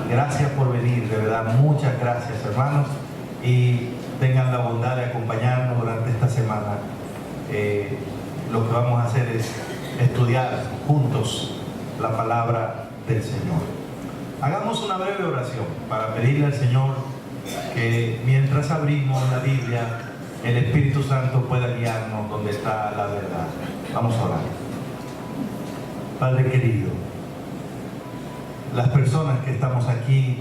Gracias por venir, de verdad, muchas gracias, hermanos, y tengan la bondad de acompañarnos durante esta semana. Lo que vamos a hacer es estudiar juntos la palabra del Señor. Hagamos una breve oración para pedirle al Señor que mientras abrimos la Biblia, el Espíritu Santo pueda guiarnos donde está la verdad. Vamos a orar. Padre querido, las personas que estamos aquí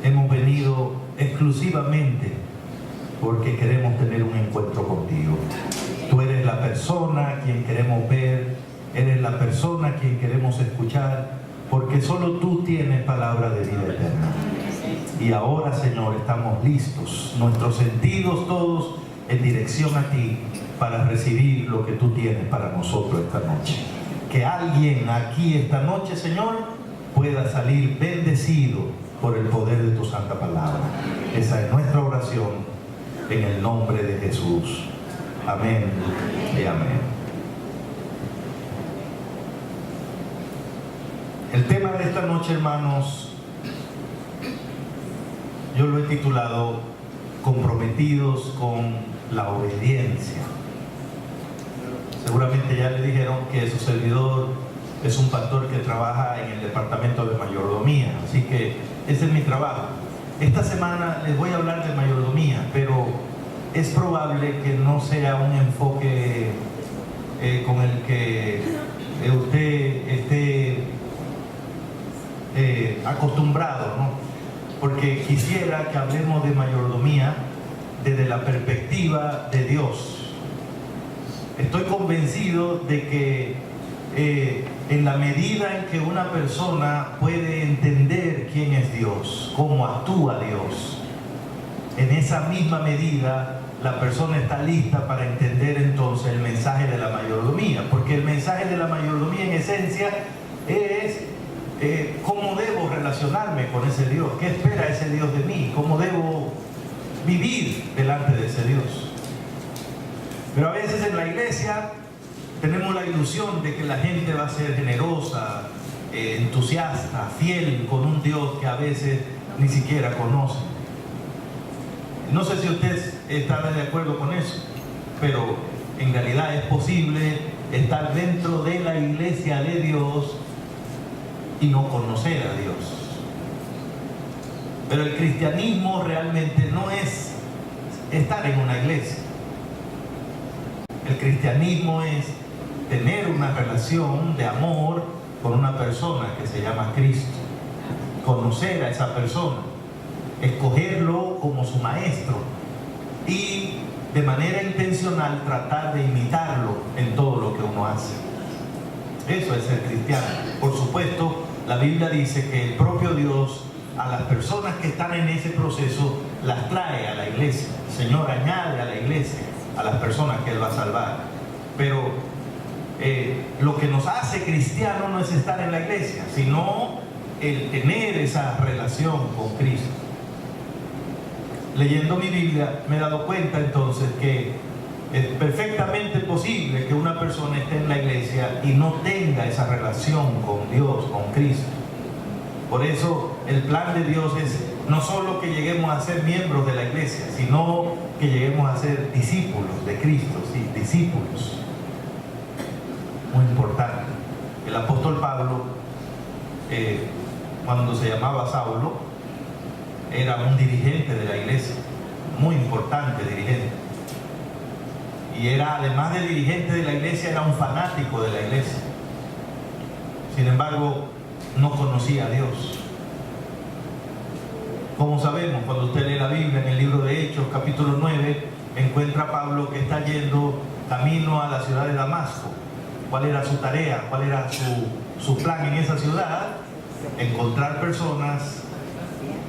hemos venido exclusivamente porque queremos tener un encuentro contigo. Tú eres la persona a quien queremos ver, eres la persona a quien queremos escuchar, porque solo tú tienes palabra de vida eterna. Y ahora, Señor, estamos listos, nuestros sentidos todos en dirección a ti, para recibir lo que tú tienes para nosotros esta noche. Que alguien aquí esta noche, Señor, pueda salir bendecido por el poder de tu santa palabra. Esa es nuestra oración en el nombre de Jesús. Amén y amén. El tema de esta noche, hermanos, yo lo he titulado Comprometidos con la obediencia. Seguramente ya le dijeron que su servidor es un pastor que trabaja en el departamento de mayordomía, así que ese es mi trabajo. Esta semana les voy a hablar de mayordomía, pero es probable que no sea un enfoque con el que usted esté acostumbrado, ¿no? Porque quisiera que hablemos de mayordomía desde la perspectiva de Dios. Estoy convencido de que en la medida en que una persona puede entender quién es Dios, cómo actúa Dios, en esa misma medida la persona está lista para entender entonces el mensaje de la mayordomía, porque el mensaje de la mayordomía en esencia es cómo debo relacionarme con ese Dios, qué espera ese Dios de mí, cómo debo vivir delante de ese Dios. Pero a veces en la iglesia tenemos la ilusión de que la gente va a ser generosa, entusiasta, fiel con un Dios que a veces ni siquiera conoce. No sé si usted está de acuerdo con eso, pero en realidad es posible estar dentro de la iglesia de Dios y no conocer a Dios. Pero el cristianismo realmente no es estar en una iglesia. El cristianismo es tener una relación de amor con una persona que se llama Cristo, conocer a esa persona, escogerlo como su maestro y de manera intencional tratar de imitarlo en todo lo que uno hace. Eso es ser cristiano. Por supuesto, la Biblia dice que el propio Dios a las personas que están en ese proceso las trae a la iglesia. El Señor añade a la iglesia a las personas que Él va a salvar. Pero lo que nos hace cristianos no es estar en la iglesia, sino el tener esa relación con Cristo. Leyendo mi Biblia me he dado cuenta entonces que es perfectamente posible que una persona esté en la iglesia y no tenga esa relación con Dios, con Cristo. Por eso el plan de Dios es no solo que lleguemos a ser miembros de la iglesia, sino que lleguemos a ser discípulos de Cristo, ¿sí? Discípulos. Muy importante. El apóstol Pablo, cuando se llamaba Saulo, era un dirigente de la iglesia, muy importante dirigente. Y era, además de dirigente de la iglesia, era un fanático de la iglesia. Sin embargo, no conocía a Dios. Como sabemos, cuando usted lee la Biblia en el libro de Hechos, capítulo 9, encuentra a Pablo que está yendo camino a la ciudad de Damasco. ¿Cuál era su tarea? ¿Cuál era su plan en esa ciudad? Encontrar personas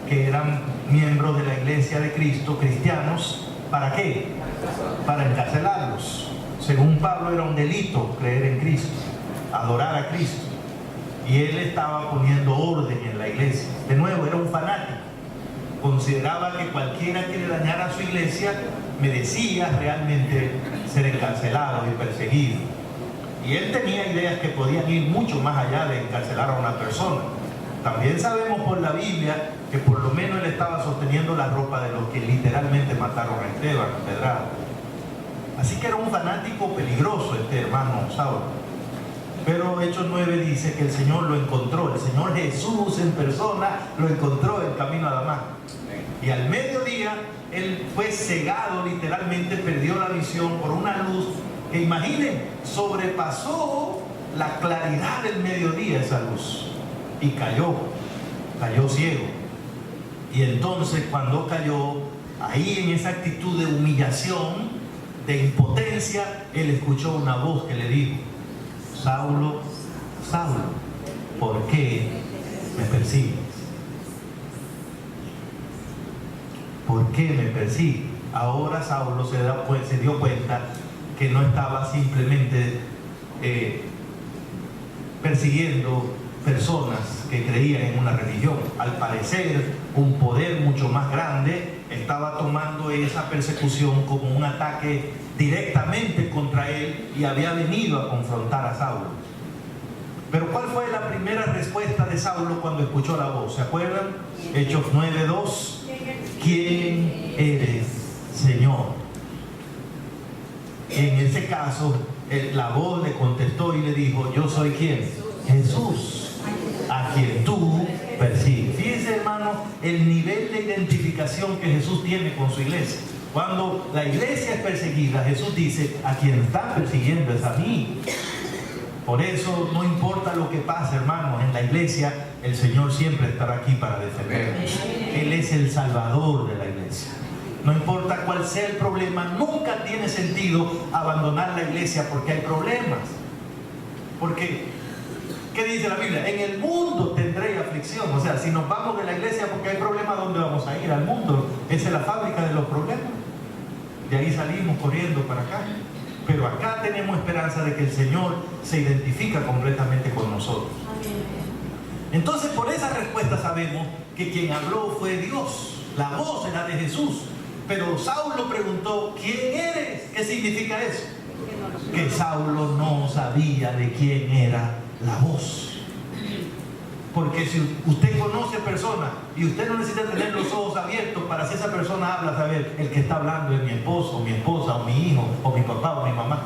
que eran miembros de la iglesia de Cristo, cristianos. ¿Para qué? Para encarcelarlos. Según Pablo, era un delito creer en Cristo, adorar a Cristo. Y él estaba poniendo orden en la iglesia. De nuevo, era un fanático. Consideraba que cualquiera que le dañara a su iglesia merecía realmente ser encarcelado y perseguido. Y él tenía ideas que podían ir mucho más allá de encarcelar a una persona. también sabemos por la Biblia que por lo menos él estaba sosteniendo la ropa de los que literalmente mataron a Esteban, pedrada. Así que era un fanático peligroso este hermano Saulo. Pero Hechos 9 dice que el Señor lo encontró, el Señor Jesús en persona lo encontró en camino a Damasco. Y al mediodía él fue cegado, literalmente perdió la visión por una luz que, imaginen, sobrepasó la claridad del mediodía esa luz. Y cayó ciego. Y entonces cuando cayó, ahí en esa actitud de humillación, de impotencia, él escuchó una voz que le dijo: Saulo, Saulo, ¿por qué me persigues? ¿Por qué me persigues? Ahora Saulo se dio cuenta que no estaba simplemente persiguiendo personas que creían en una religión. Al parecer, un poder mucho más grande estaba tomando esa persecución como un ataque directamente contra él y había venido a confrontar a Saulo. Pero ¿cuál fue la primera respuesta de Saulo cuando escuchó la voz? ¿Se acuerdan? Hechos 9:2. ¿Quién eres, Señor? En ese caso, la voz le contestó y le dijo: yo soy ¿quién? Jesús, a quien tú persigues. Fíjense, hermano, el nivel de identificación que Jesús tiene con su iglesia. Cuando la iglesia es perseguida, Jesús dice: a quien están persiguiendo es a mí. Por eso no importa lo que pase, hermanos, en la iglesia el Señor siempre estará aquí para defendernos. Él es el Salvador de la iglesia. No importa cuál sea el problema, nunca tiene sentido abandonar la iglesia porque hay problemas. Porque, ¿qué dice la Biblia? En el mundo tendréis aflicción. O sea, si nos vamos de la iglesia porque hay problemas, ¿dónde vamos a ir? Al mundo. Esa es la fábrica de los problemas. De ahí salimos corriendo para acá. Pero acá tenemos esperanza de que el Señor se identifica completamente con nosotros. Entonces, por esa respuesta sabemos que quien habló fue Dios. La voz era de Jesús. Pero Saulo preguntó: ¿quién eres? ¿Qué significa eso? Que Saulo no sabía de quién era la voz. Porque si usted conoce personas y usted no necesita tener los ojos abiertos para, si esa persona habla, saber el que está hablando es mi esposo, mi esposa, o mi hijo, o mi papá, o mi mamá.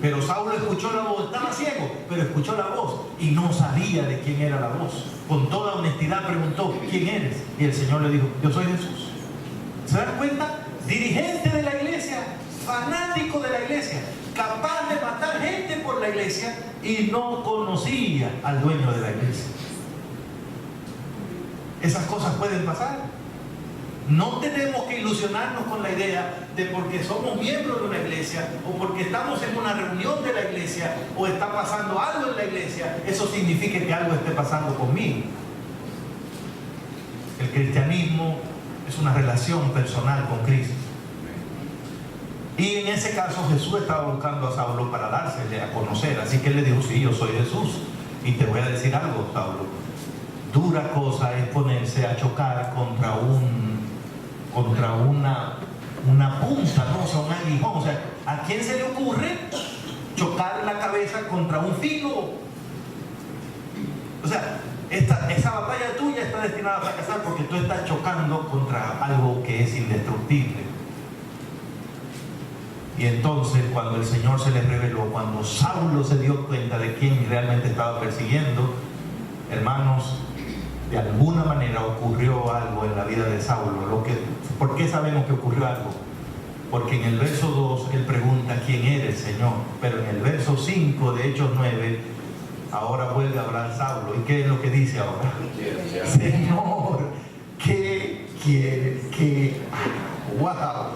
Pero Saulo escuchó la voz, estaba ciego, pero escuchó la voz y no sabía de quién era la voz. Con toda honestidad preguntó: ¿quién eres? Y el Señor le dijo: yo soy Jesús. ¿Se dan cuenta? Dirigente de la iglesia, fanático de la iglesia, capaz de matar gente por la iglesia, y no conocía al dueño de la iglesia. Esas cosas pueden pasar. No tenemos que ilusionarnos con la idea de porque somos miembros de una iglesia o porque estamos en una reunión de la iglesia o está pasando algo en la iglesia, eso significa que algo esté pasando conmigo. El cristianismo es una relación personal con Cristo. Y en ese caso Jesús estaba buscando a Saulo para dársele a conocer. Así que él le dijo: sí, yo soy Jesús. Y te voy a decir algo, Saulo. Dura cosa es ponerse a chocar contra una punta, ¿no? O sea, un aguijón. O sea, ¿a quién se le ocurre chocar la cabeza contra un filo? O sea, esa batalla tuya está destinada a fracasar porque tú estás chocando contra algo que es indestructible. Y entonces, cuando el Señor se les reveló, cuando Saulo se dio cuenta de quién realmente estaba persiguiendo, hermanos, de alguna manera ocurrió algo en la vida de Saulo. ¿Por qué sabemos que ocurrió algo? Porque en el verso 2 él pregunta: ¿quién eres, Señor? Pero en el verso 5 de Hechos 9, ahora vuelve a hablar Saulo. ¿Y qué es lo que dice ahora? Señor, ¿qué quieres que haga? ¡Wow!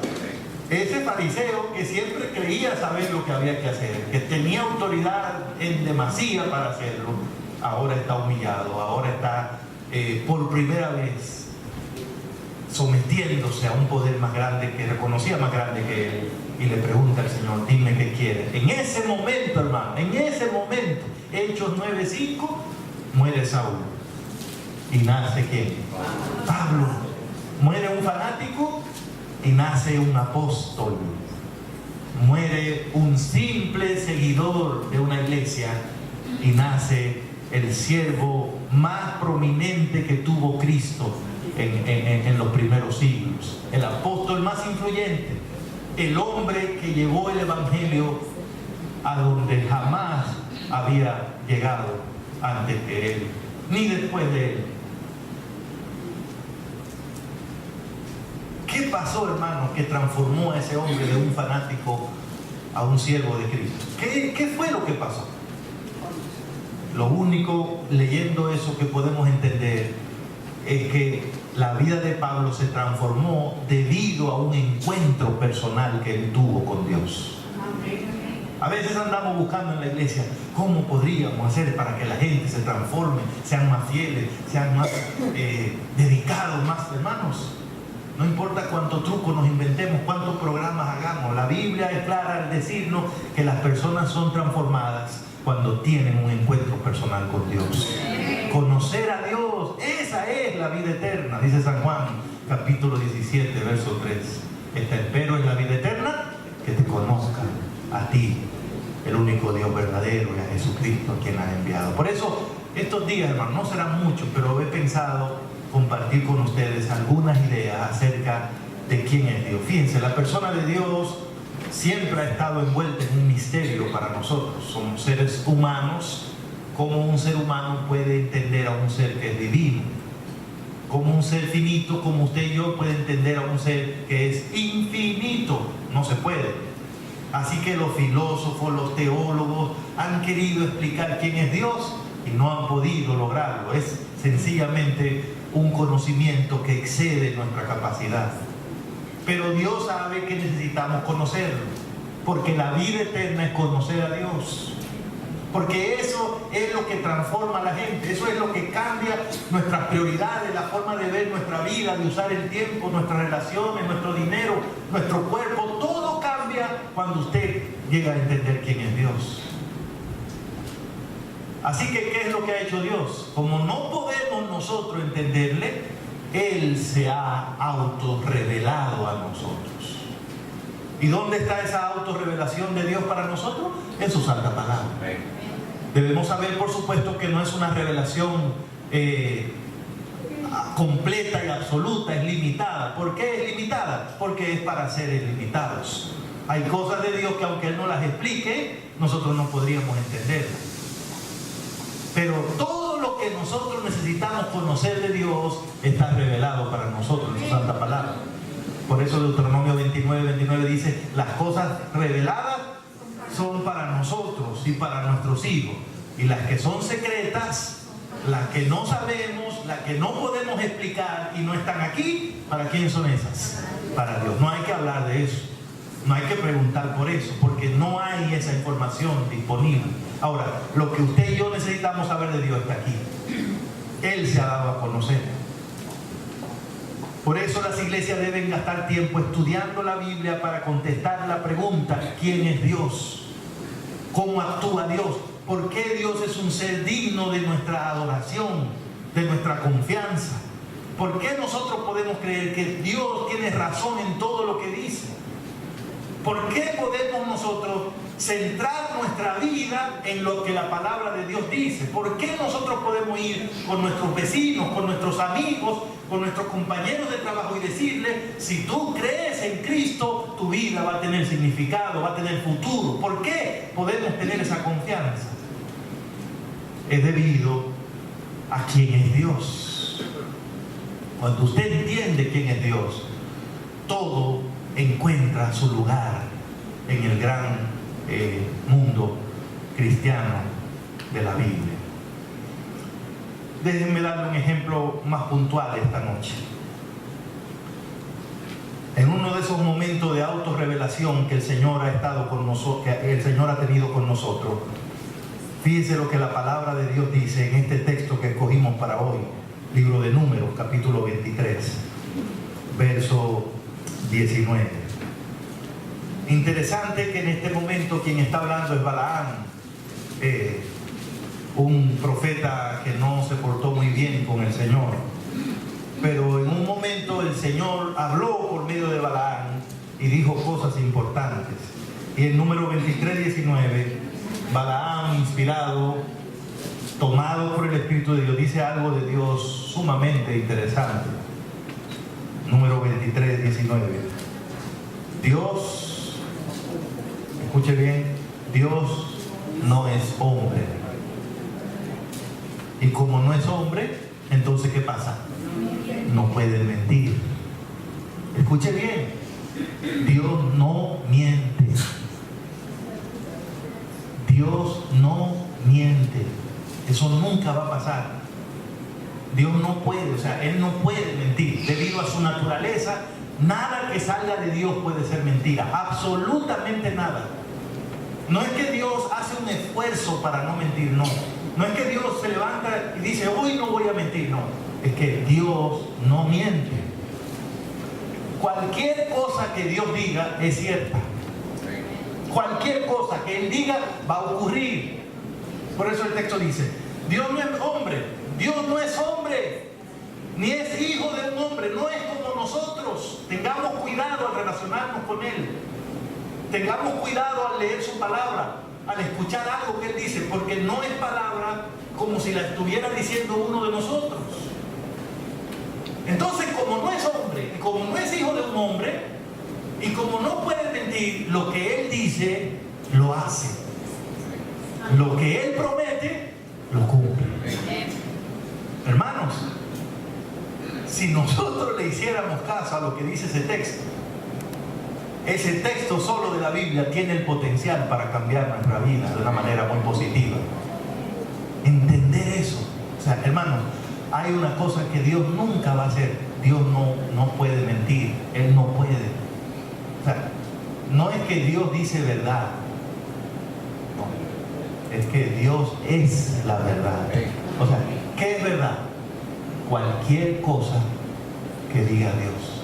Ese fariseo que siempre creía saber lo que había que hacer, que tenía autoridad en demasía para hacerlo, ahora está humillado, ahora está por primera vez sometiéndose a un poder más grande, que reconocía más grande que él, y le pregunta al Señor: dime qué quieres. En ese momento, hermano, en ese momento, Hechos 9:5, muere Saulo y nace ¿quién? Pablo. Muere un fanático y nace un apóstol. Muere un simple seguidor de una iglesia y nace el siervo más prominente que tuvo Cristo en los primeros siglos. El apóstol más influyente, el hombre que llevó el evangelio a donde jamás había llegado antes de él, ni después de él. ¿Qué pasó, hermano, que transformó a ese hombre de un fanático a un siervo de Cristo? ¿Qué fue lo que pasó? Lo único, leyendo eso, que podemos entender es que la vida de Pablo se transformó debido a un encuentro personal que él tuvo con Dios. A veces andamos buscando en la iglesia cómo podríamos hacer para que la gente se transforme, sean más fieles, sean más dedicados, más hermanos. No importa cuántos trucos nos inventemos, cuántos programas hagamos, la Biblia es clara al decirnos que las personas son transformadas cuando tienen un encuentro personal con Dios. Conocer a Dios, esa es la vida eterna, dice San Juan, capítulo 17, verso 3. Pero es la vida eterna, que te conozcan a ti, el único Dios verdadero, y a Jesucristo, a quien has enviado. Por eso, estos días, hermano, no serán muchos, pero he pensado compartir con ustedes algunas ideas acerca de quién es Dios. Fíjense, la persona de Dios siempre ha estado envuelta en un misterio para nosotros. Somos seres humanos. ¿Cómo un ser humano puede entender a un ser que es divino? ¿Cómo un ser finito como usted y yo puede entender a un ser que es infinito? No se puede. Así que los filósofos, los teólogos han querido explicar quién es Dios y no han podido lograrlo. Es sencillamente un conocimiento que excede nuestra capacidad. Pero Dios sabe que necesitamos conocerlo, porque la vida eterna es conocer a Dios. Porque eso es lo que transforma a la gente, eso es lo que cambia nuestras prioridades, la forma de ver nuestra vida, de usar el tiempo, nuestras relaciones, nuestro dinero, nuestro cuerpo. Todo cambia cuando usted llega a entender quién es Dios. Así que, ¿qué es lo que ha hecho Dios? Como no podemos nosotros entenderle, Él se ha autorrevelado a nosotros. ¿Y dónde está esa autorrevelación de Dios para nosotros? En su santa palabra. Debemos saber, por supuesto, que no es una revelación completa y absoluta, es limitada. ¿Por qué es limitada? Porque es para seres limitados. Hay cosas de Dios que, aunque Él no las explique, nosotros no podríamos entenderlas. Pero todo lo que nosotros necesitamos conocer de Dios está revelado para nosotros en su santa palabra. Por eso Deuteronomio 29 dice: las cosas reveladas son para nosotros y para nuestros hijos, y las que son secretas, las que no sabemos, las que no podemos explicar y no están aquí, ¿para quién son esas? Para Dios. No hay que hablar de eso, no hay que preguntar por eso, porque no hay esa información disponible. Ahora, lo que usted y yo necesitamos saber de Dios está aquí. Él se ha dado a conocer. Por eso las iglesias deben gastar tiempo estudiando la Biblia para contestar la pregunta: ¿quién es Dios? ¿Cómo actúa Dios? ¿Por qué Dios es un ser digno de nuestra adoración, de nuestra confianza? ¿Por qué nosotros podemos creer que Dios tiene razón en todo lo que dice? ¿Por qué podemos nosotros centrar nuestra vida en lo que la palabra de Dios dice? ¿Por qué nosotros podemos ir con nuestros vecinos, con nuestros amigos, con nuestros compañeros de trabajo y decirle: si tú crees en Cristo, tu vida va a tener significado, va a tener futuro? ¿Por qué podemos tener esa confianza? Es debido a quién es Dios. Cuando usted entiende quién es Dios, todo encuentra su lugar en el gran mundo cristiano de la Biblia. Déjenme darle un ejemplo más puntual esta noche. En uno de esos momentos de autorrevelación que el Señor ha estado con nosotros, que el Señor ha tenido con nosotros, fíjense lo que la palabra de Dios dice en este texto que escogimos para hoy, libro de Números, capítulo 23, verso 19. Interesante que en este momento quien está hablando es Balaam, un profeta que no se portó muy bien con el Señor. Pero en un momento el Señor habló por medio de Balaam y dijo cosas importantes. Y en Número 23, 19, Balaam, inspirado tomado por el Espíritu de Dios, dice algo de Dios sumamente interesante. Número 23, 19. Dios, escuche bien, Dios no es hombre. Y como no es hombre, entonces ¿qué pasa? No puede mentir. Escuche bien, Dios no miente. Dios no miente. Eso nunca va a pasar. Dios no puede, o sea, Él no puede mentir. Debido a su naturaleza, nada que salga de Dios puede ser mentira. Absolutamente nada. No es que Dios hace un esfuerzo para no mentir, no. No es que Dios se levanta y dice, hoy no voy a mentir, no. Es que Dios no miente. Cualquier cosa que Dios diga es cierta. Cualquier cosa que Él diga va a ocurrir. Por eso el texto dice, Dios no es hombre. Dios no es hombre, ni es hijo de un hombre. No es como nosotros. Tengamos cuidado al relacionarnos con Él. Tengamos cuidado al leer su palabra, al escuchar algo que Él dice, porque no es palabra como si la estuviera diciendo uno de nosotros. Entonces, como no es hombre, y como no es hijo de un hombre, y como no puede mentir, lo que Él dice, lo hace. Lo que Él promete, lo cumple. Hermanos, si nosotros le hiciéramos caso a lo que dice ese texto solo de la Biblia tiene el potencial para cambiar nuestra vida de una manera muy positiva. Entender eso. O sea, hermanos, hay una cosa que Dios nunca va a hacer. Dios no puede mentir. Él no puede. O sea, no es que Dios dice verdad. No. Es que Dios es la verdad. O sea, ¿qué es verdad? Cualquier cosa que diga Dios.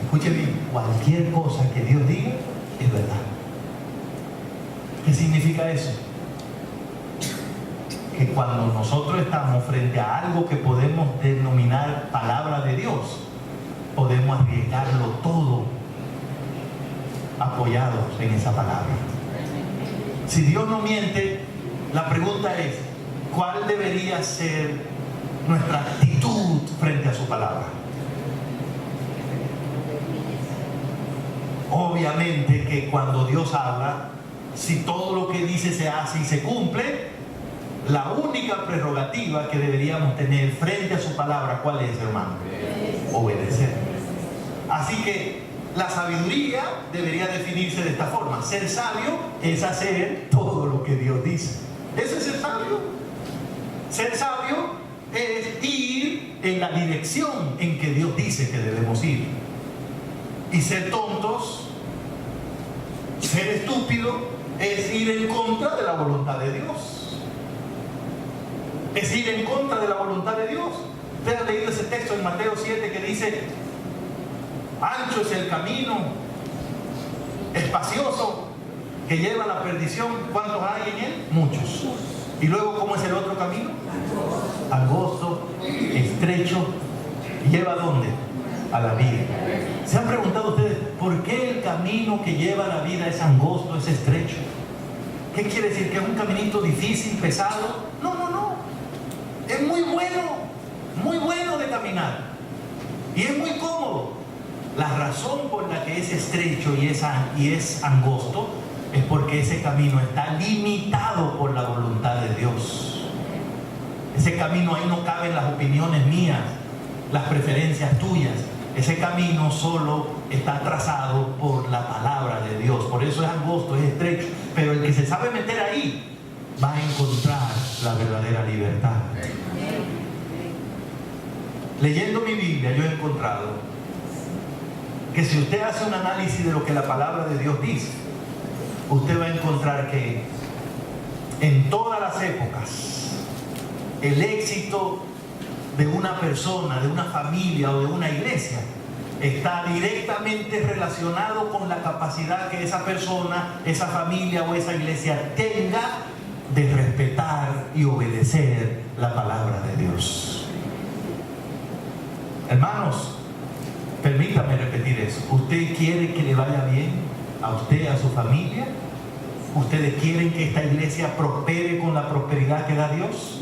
Escuche bien, cualquier cosa que Dios diga es verdad. ¿Qué significa eso? Que cuando nosotros estamos frente a algo que podemos denominar palabra de Dios, podemos arriesgarlo todo apoyados en esa palabra. Si Dios no miente, la pregunta es, ¿cuál debería ser nuestra actitud frente a su palabra? Obviamente que cuando Dios habla, si todo lo que dice se hace y se cumple, la única prerrogativa que deberíamos tener frente a su palabra, ¿cuál es, hermano? Obedecer. Así que la sabiduría debería definirse de esta forma. Ser sabio es hacer todo lo que Dios dice. Eso es ser sabio. Ser sabio es ir en la dirección en que Dios dice que debemos ir. Y ser tontos, ser estúpido, es ir en contra de la voluntad de Dios. Es ir en contra de la voluntad de Dios. Usted ha leído ese texto en Mateo 7 que dice, ancho es el camino, espacioso, que lleva a la perdición. ¿Cuántos hay en él? Muchos. Y luego, ¿cómo es el otro camino? Angosto, estrecho. ¿Lleva a dónde? A la vida. ¿Se han preguntado ustedes por qué el camino que lleva a la vida es angosto, es estrecho? ¿Qué quiere decir? ¿Que es un caminito difícil, pesado? No, no, no. Es muy bueno de caminar. Y es muy cómodo. La razón por la que es estrecho y es angosto es porque ese camino está limitado por la voluntad de Dios. Ese camino, ahí no caben las opiniones mías, las preferencias tuyas. Ese camino solo está trazado por la palabra de Dios. Por eso es angosto, es estrecho. Pero el que se sabe meter ahí va a encontrar la verdadera libertad. Leyendo mi Biblia, yo he encontrado que si usted hace un análisis de lo que la palabra de Dios dice, usted va a encontrar que en todas las épocas el éxito de una persona, de una familia o de una iglesia está directamente relacionado con la capacidad que esa persona, esa familia o esa iglesia tenga de respetar y obedecer la palabra de Dios. Hermanos, permítame repetir eso. ¿Usted quiere que le vaya bien a usted, a su familia? ¿Ustedes quieren que esta iglesia prospere con la prosperidad que da Dios?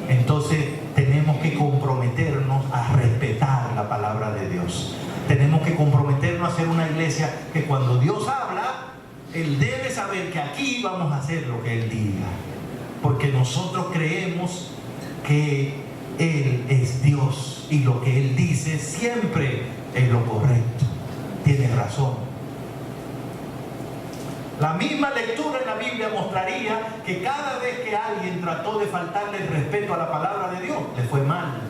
Entonces tenemos que comprometernos a respetar la palabra de Dios. Tenemos que comprometernos a ser una iglesia que cuando Dios habla, Él debe saber que aquí vamos a hacer lo que Él diga. Porque nosotros creemos que Él es Dios y lo que Él dice siempre es lo correcto. Tiene razón. La misma lectura en la Biblia mostraría que cada vez que alguien trató de faltarle el respeto a la palabra de Dios, le fue mal.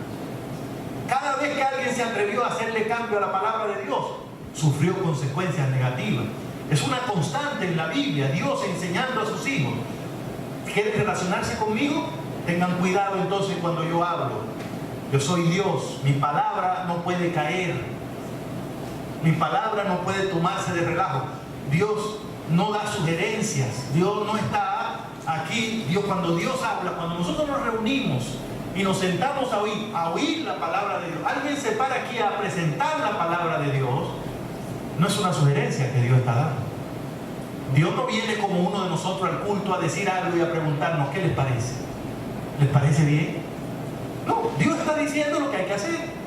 Cada vez que alguien se atrevió a hacerle cambio a la palabra de Dios, sufrió consecuencias negativas. Es una constante en la Biblia, Dios enseñando a sus hijos. ¿Quieren relacionarse conmigo? Tengan cuidado entonces cuando yo hablo. Yo soy Dios, mi palabra no puede caer. Mi palabra no puede tomarse de relajo. Dios no da sugerencias. Dios no está aquí. Cuando Dios habla, cuando nosotros nos reunimos y nos sentamos a oír la palabra de Dios, alguien se para aquí a presentar la palabra de Dios, no es una sugerencia que Dios está dando. Dios no viene como uno de nosotros al culto a decir algo y a preguntarnos ¿qué les parece? ¿Les parece bien? No, Dios está diciendo lo que hay que hacer.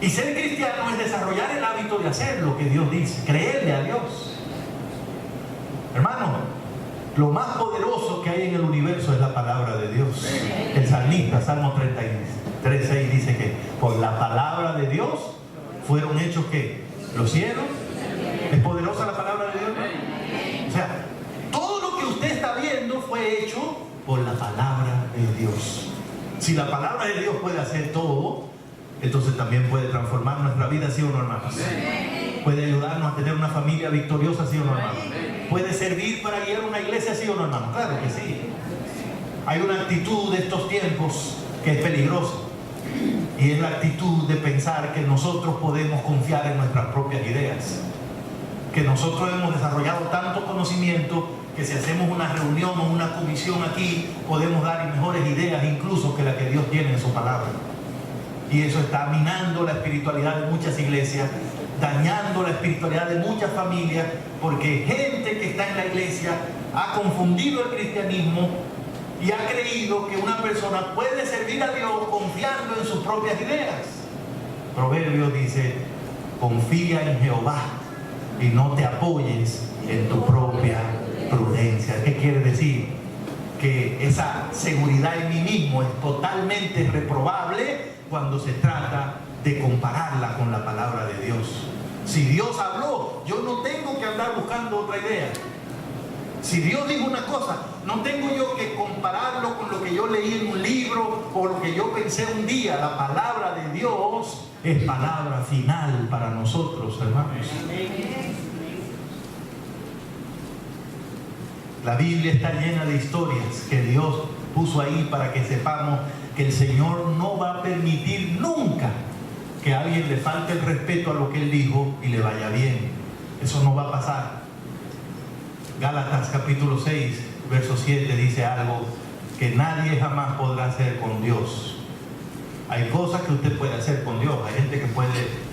Y ser cristiano es desarrollar el hábito de hacer lo que Dios dice, creerle a Dios. Hermano, lo más poderoso que hay en el universo es la palabra de Dios. El salmista, Salmo 33:6 dice que por la palabra de Dios fueron hechos ¿qué? Los cielos. ¿Es poderosa la palabra de Dios? O sea, todo lo que usted está viendo fue hecho por la palabra de Dios. Si la palabra de Dios puede hacer todo, entonces también puede transformar nuestra vida, ¿sí o no, hermanos? Puede ayudarnos a tener una familia victoriosa, ¿sí o no, hermanos? Puede servir para guiar una iglesia, ¿sí o no, hermanos? Claro que sí. Hay una actitud de estos tiempos que es peligrosa, y es la actitud de pensar que nosotros podemos confiar en nuestras propias ideas, que nosotros hemos desarrollado tanto conocimiento que si hacemos una reunión o una comisión aquí podemos dar mejores ideas incluso que la que Dios tiene en su palabra. Y eso está minando la espiritualidad de muchas iglesias, dañando la espiritualidad de muchas familias, porque gente que está en la iglesia ha confundido el cristianismo y ha creído que una persona puede servir a Dios confiando en sus propias ideas. Proverbios dice, confía en Jehová y no te apoyes en tu propia prudencia. ¿Qué quiere decir? Que esa seguridad en mí mismo es totalmente reprobable cuando se trata de compararla con la palabra de Dios. Si Dios habló, yo no tengo que andar buscando otra idea. Si Dios dijo una cosa, no tengo yo que compararlo con lo que yo leí en un libro o lo que yo pensé un día. La palabra de Dios es palabra final para nosotros, hermanos. La Biblia está llena de historias que Dios puso ahí para que sepamos que el Señor no va a permitir nunca que a alguien le falte el respeto a lo que Él dijo y le vaya bien. Eso no va a pasar. Gálatas capítulo 6, verso 7 dice algo que nadie jamás podrá hacer con Dios. Hay cosas que usted puede hacer con Dios. Hay gente que puede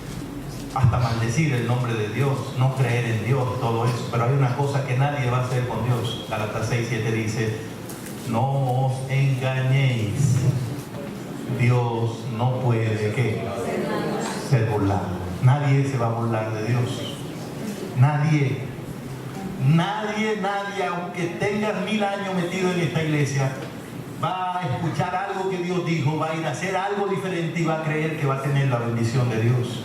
hasta maldecir el nombre de Dios, no creer en Dios, todo eso. Pero hay una cosa que nadie va a hacer con Dios. Gálatas 6, 7 dice, no os engañéis. Dios no puede ¿qué? Ser burlado. Nadie se va a burlar de Dios. Nadie, aunque tengas 1000 años metido en esta iglesia, va a escuchar algo que Dios dijo, va a ir a hacer algo diferente y va a creer que va a tener la bendición de Dios.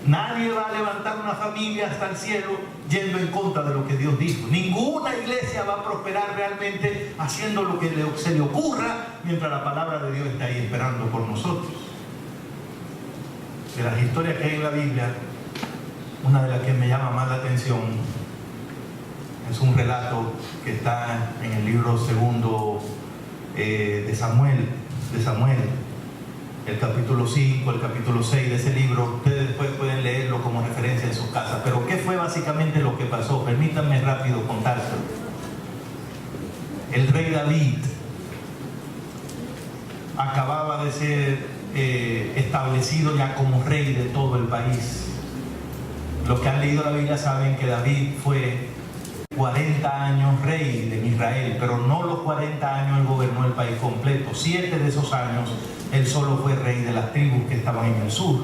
Nadie va a levantar una familia hasta el cielo yendo en contra de lo que Dios dijo. Ninguna iglesia va a prosperar realmente haciendo lo que se le ocurra mientras la palabra de Dios está ahí esperando por nosotros. De las historias que hay en la Biblia, una de las que me llama más la atención es un relato que está en el libro segundo de Samuel, el capítulo 5, el capítulo 6 de ese libro. Ustedes después pueden leerlo como referencia en sus casas. Pero ¿qué fue básicamente lo que pasó? Permítanme rápido contárselo. El rey David acababa de ser establecido ya como rey de todo el país. Los que han leído la Biblia saben que David fue 40 años rey en Israel, pero no los 40 años él gobernó el país completo. 7 de esos años él solo fue rey de las tribus que estaban en el sur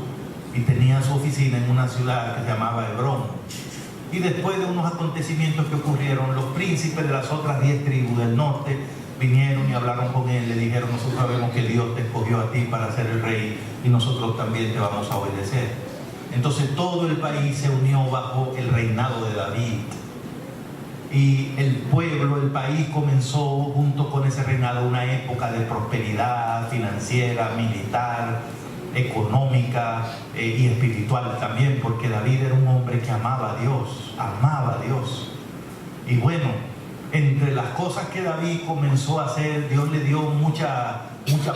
y tenía su oficina en una ciudad que se llamaba Hebrón. Y después de unos acontecimientos que ocurrieron, los príncipes de las otras 10 tribus del norte vinieron y hablaron con él, le dijeron: nosotros sabemos que Dios te escogió a ti para ser el rey y nosotros también te vamos a obedecer. Entonces todo el país se unió bajo el reinado de David. Y el pueblo, el país comenzó junto con ese reinado una época de prosperidad financiera, militar, económica y espiritual también, porque David era un hombre que amaba a Dios, amaba a Dios. Y bueno, entre las cosas que David comenzó a hacer, Dios le dio mucha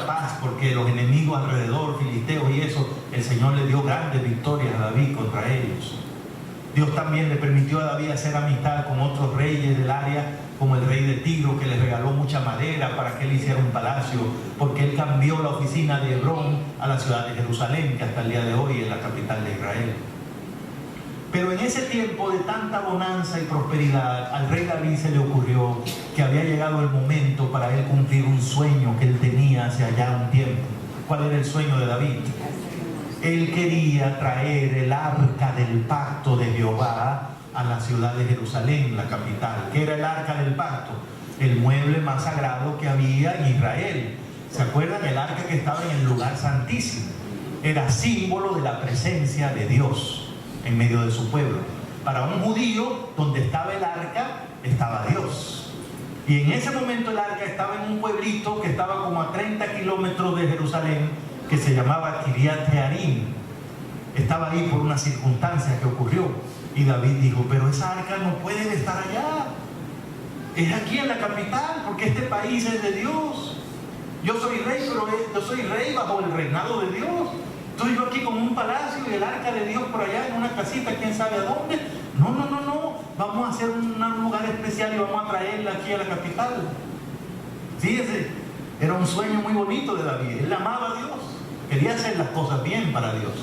paz, porque los enemigos alrededor, filisteos y eso, el Señor le dio grandes victorias a David contra ellos. Dios también le permitió a David hacer amistad con otros reyes del área, como el rey de Tiro, que le regaló mucha madera para que él hiciera un palacio, porque él cambió la oficina de Hebrón a la ciudad de Jerusalén, que hasta el día de hoy es la capital de Israel. Pero en ese tiempo de tanta bonanza y prosperidad, al rey David se le ocurrió que había llegado el momento para él cumplir un sueño que él tenía hace allá un tiempo. ¿Cuál era el sueño de David? Él quería traer el arca del pacto de Jehová a la ciudad de Jerusalén, la capital. ¿Qué era el arca del pacto? El mueble más sagrado que había en Israel. ¿Se acuerdan? El arca que estaba en el lugar santísimo. Era símbolo de la presencia de Dios en medio de su pueblo. Para un judío, donde estaba el arca, estaba Dios. Y en ese momento el arca estaba en un pueblito que estaba como a 30 kilómetros de Jerusalén, que se llamaba Kiriat Jearim. Estaba ahí por una circunstancia que ocurrió. Y David dijo: pero esa arca no puede estar allá. Es aquí en la capital, porque este país es de Dios. Yo soy rey, pero yo soy rey bajo el reinado de Dios. Estoy yo aquí con un palacio y el arca de Dios por allá en una casita, quién sabe a dónde. No. Vamos a hacer un lugar especial y vamos a traerla aquí a la capital. Fíjese, era un sueño muy bonito de David. Él amaba a Dios. Quería hacer las cosas bien para Dios.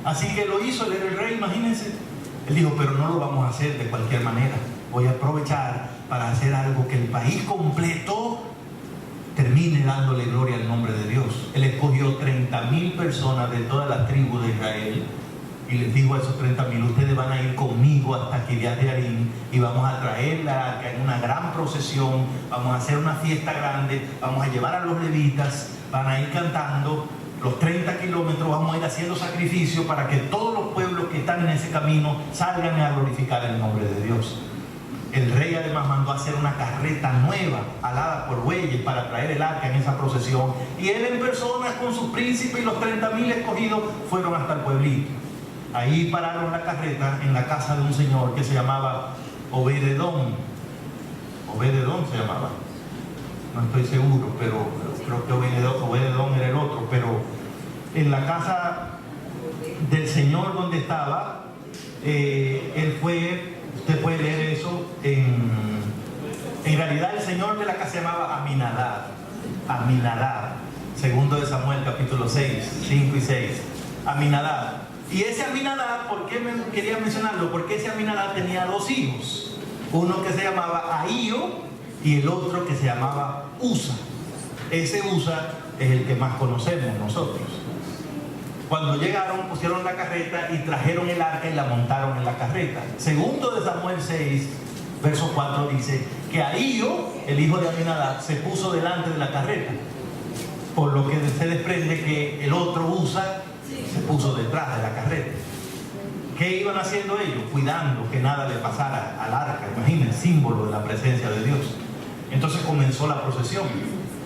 Así que lo hizo, él era el rey, imagínense. Él dijo: pero no lo vamos a hacer de cualquier manera. Voy a aprovechar para hacer algo que el país completo termine dándole gloria al nombre de Dios. Él escogió 30,000 personas de todas las tribus de Israel y les dijo a esos 30,000: ustedes van a ir conmigo hasta Kiriat Jearim y vamos a traer la arca en una gran procesión, vamos a hacer una fiesta grande, vamos a llevar a los levitas, van a ir cantando los 30 kilómetros, vamos a ir haciendo sacrificios para que todos los pueblos que están en ese camino salgan a glorificar el nombre de Dios. El rey además mandó a hacer una carreta nueva, alada por bueyes, para traer el arca en esa procesión. Y él en persona, con sus príncipes y los 30,000 escogidos, fueron hasta el pueblito. Ahí pararon la carreta en la casa de un señor que se llamaba Obed-Edom. Obed-Edom se llamaba. No estoy seguro, pero creo que Obed-Edom era el otro. Pero en la casa del señor donde estaba, él fue... Usted puede leer eso en realidad el señor de la casa se llamaba Aminadab. Segundo de Samuel, capítulo 6, 5 y 6. Aminadab. Y ese Aminadab, ¿por qué quería mencionarlo? Porque ese Aminadab tenía 2 hijos. Uno que se llamaba Ahío y el otro que se llamaba Usa. Ese Usa es el que más conocemos nosotros. Cuando llegaron, pusieron la carreta y trajeron el arca y la montaron en la carreta. Segundo de Samuel 6, verso 4 dice que Ahío, el hijo de Aminadab, se puso delante de la carreta. Por lo que se desprende que el otro Usa se puso detrás de la carreta. ¿Qué iban haciendo ellos? Cuidando que nada le pasara al arca. Imaginen, símbolo de la presencia de Dios. Entonces comenzó la procesión.